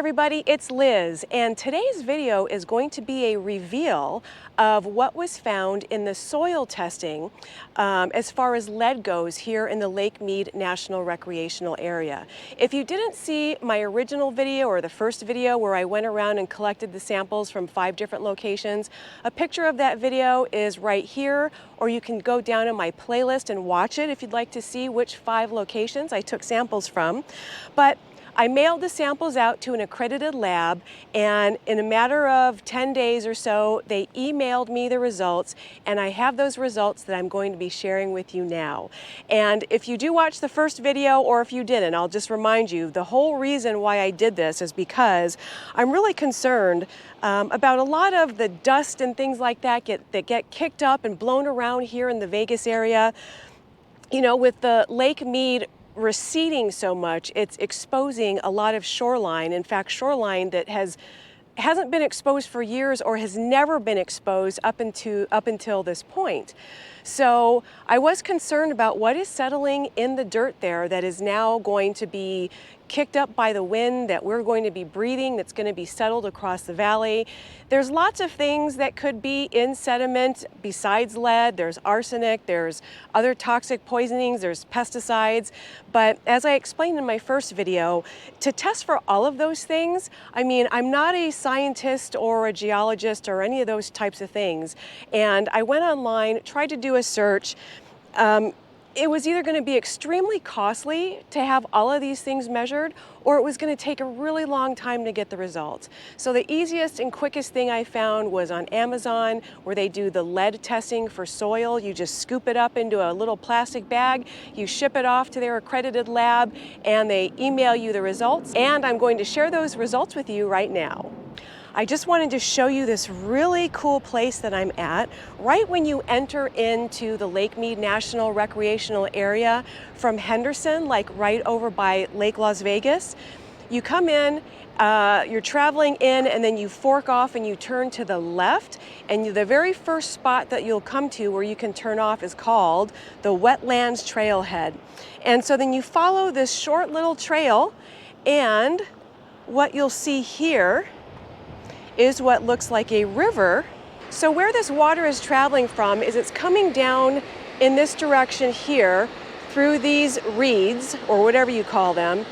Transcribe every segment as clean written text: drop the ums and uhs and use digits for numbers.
everybody, it's Liz, and today's video is going to be a reveal of what was found in the soil testing as far as lead goes here in the Lake Mead National Recreational Area. If you didn't see my original video or the first video where I went around and collected the samples from 5 different locations, a picture of that video is right here, or you can go down in my playlist and watch it if you'd like to see which 5 locations I took samples from. But I mailed the samples out to an accredited lab, and in a matter of 10 days or so, they emailed me the results, and I have those results that I'm going to be sharing with you now. And if you do watch the first video, or if you didn't, I'll just remind you, the whole reason why I did this is because I'm really concerned about a lot of the dust and things like that that get kicked up and blown around here in the Vegas area. You know, with the Lake Mead receding so much, it's exposing a lot of shoreline. In fact, shoreline that hasn't been exposed for years or has never been exposed up until this point. So I was concerned about what is settling in the dirt there that is now going to be kicked up by the wind, that we're going to be breathing, that's going to be settled across the valley. There's lots of things that could be in sediment besides lead. There's arsenic, there's other toxic poisonings, there's pesticides. But as I explained in my first video, to test for all of those things, I mean, I'm not a scientist or a geologist or any of those types of things. And I went online, tried to do a search. It was either going to be extremely costly to have all of these things measured, or it was going to take a really long time to get the results. So the easiest and quickest thing I found was on Amazon, where they do the lead testing for soil. You just scoop it up into a little plastic bag, you ship it off to their accredited lab, and they email you the results. And I'm going to share those results with you right now. I just wanted to show you this really cool place that I'm at. Right when you enter into the Lake Mead National Recreational Area from Henderson, like right over by Lake Las Vegas, you come in, you're traveling in, and then you fork off and you turn to the left, and the very first spot that you'll come to where you can turn off is called the Wetlands Trailhead. And so then you follow this short little trail, and what you'll see here is what looks like a river. So where this water is traveling from is it's coming down in this direction here through these reeds, or whatever you call them,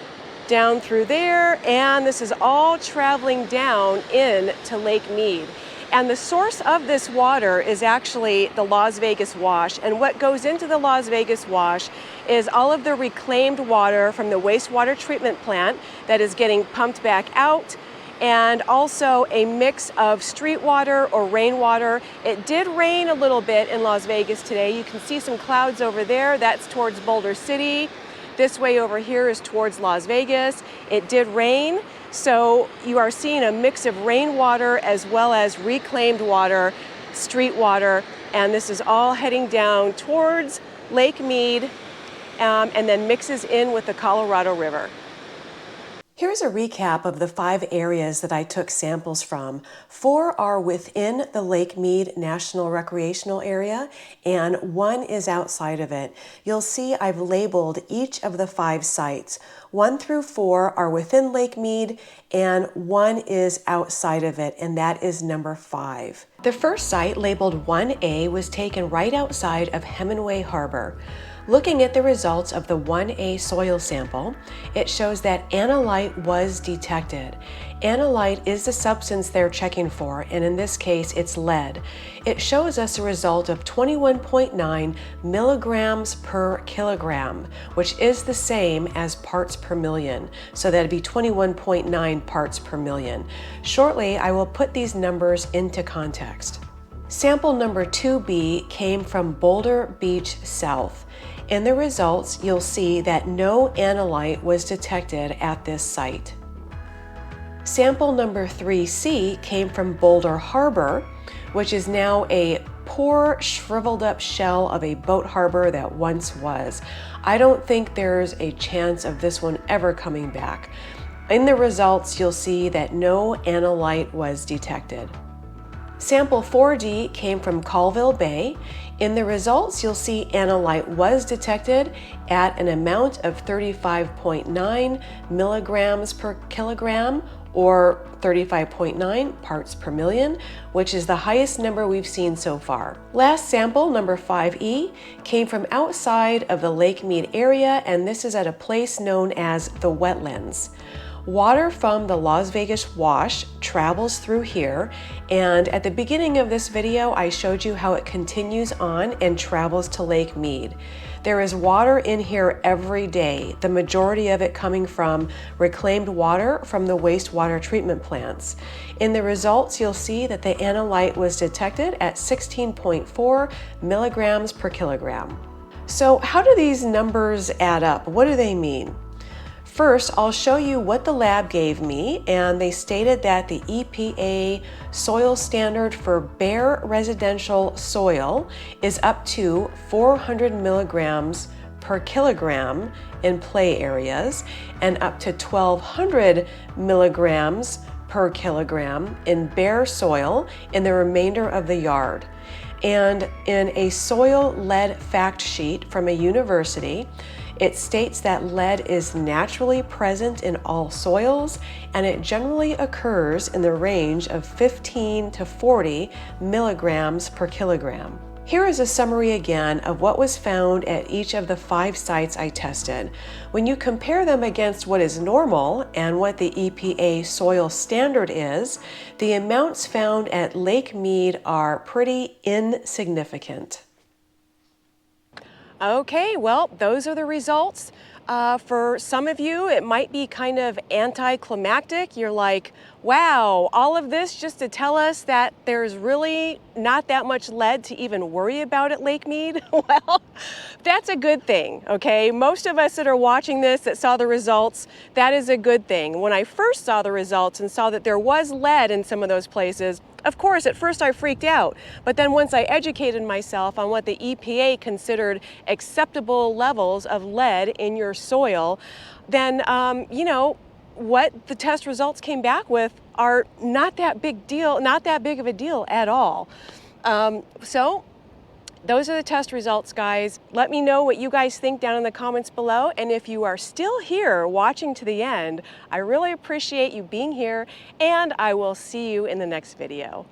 down through there, and this is all traveling down into Lake Mead. And the source of this water is actually the Las Vegas Wash, and what goes into the Las Vegas Wash is all of the reclaimed water from the wastewater treatment plant that is getting pumped back out, and also a mix of street water or rainwater. It did rain a little bit in Las Vegas today. You can see some clouds over there. That's towards Boulder City. This way over here is towards Las Vegas. It did rain, so you are seeing a mix of rainwater as well as reclaimed water, street water, and this is all heading down towards Lake Mead and then mixes in with the Colorado River. Here's a recap of the 5 areas that I took samples from. 4 are within the Lake Mead National Recreational Area, and 1 is outside of it. You'll see I've labeled each of the 5 sites. 1 through 4 are within Lake Mead, and 1 is outside of it, and that is number 5. The first site, labeled 1A, was taken right outside of Hemingway Harbor. Looking at the results of the 1A soil sample, it shows that analyte was detected. Analyte is the substance they're checking for, and in this case, it's lead. It shows us a result of 21.9 milligrams per kilogram, which is the same as parts per million. So that'd be 21.9 parts per million. Shortly, I will put these numbers into context. Sample number 2B came from Boulder Beach South. In the results, you'll see that no analyte was detected at this site. Sample number 3C came from Boulder Harbor, which is now a poor, shriveled up shell of a boat harbor that once was. I don't think there's a chance of this one ever coming back. In the results, you'll see that no analyte was detected. Sample 4D came from Colville Bay. In the results, you'll see analyte was detected at an amount of 35.9 milligrams per kilogram, or 35.9 parts per million, which is the highest number we've seen so far. Last sample, number 5E, came from outside of the Lake Mead area, and this is at a place known as the wetlands. Water from the Las Vegas Wash travels through here, and at the beginning of this video I showed you how it continues on and travels to Lake Mead. There is water in here every day, the majority of it coming from reclaimed water from the wastewater treatment plants. In the results, you'll see that the analyte was detected at 16.4 milligrams per kilogram. So how do these numbers add up? What do they mean? First, I'll show you what the lab gave me, and they stated that the EPA soil standard for bare residential soil is up to 400 milligrams per kilogram in play areas and up to 1,200 milligrams per kilogram in bare soil in the remainder of the yard. And in a soil lead fact sheet from a university, it states that lead is naturally present in all soils, and it generally occurs in the range of 15 to 40 milligrams per kilogram. Here is a summary again of what was found at each of the 5 sites I tested. When you compare them against what is normal and what the EPA soil standard is, the amounts found at Lake Mead are pretty insignificant. Okay, well, those are the results. For some of you, it might be kind of anticlimactic. You're like, wow, all of this just to tell us that there's really not that much lead to even worry about at Lake Mead? Well, that's a good thing, okay? Most of us that are watching this that saw the results, that is a good thing. When I first saw the results and saw that there was lead in some of those places, of course, at first I freaked out, but then once I educated myself on what the EPA considered acceptable levels of lead in your soil, then, you know, what the test results came back with are not that big of a deal at all. So those are the test results, guys. Let me know what you guys think down in the comments below. And if you are still here watching to the end, I really appreciate you being here, and I will see you in the next video.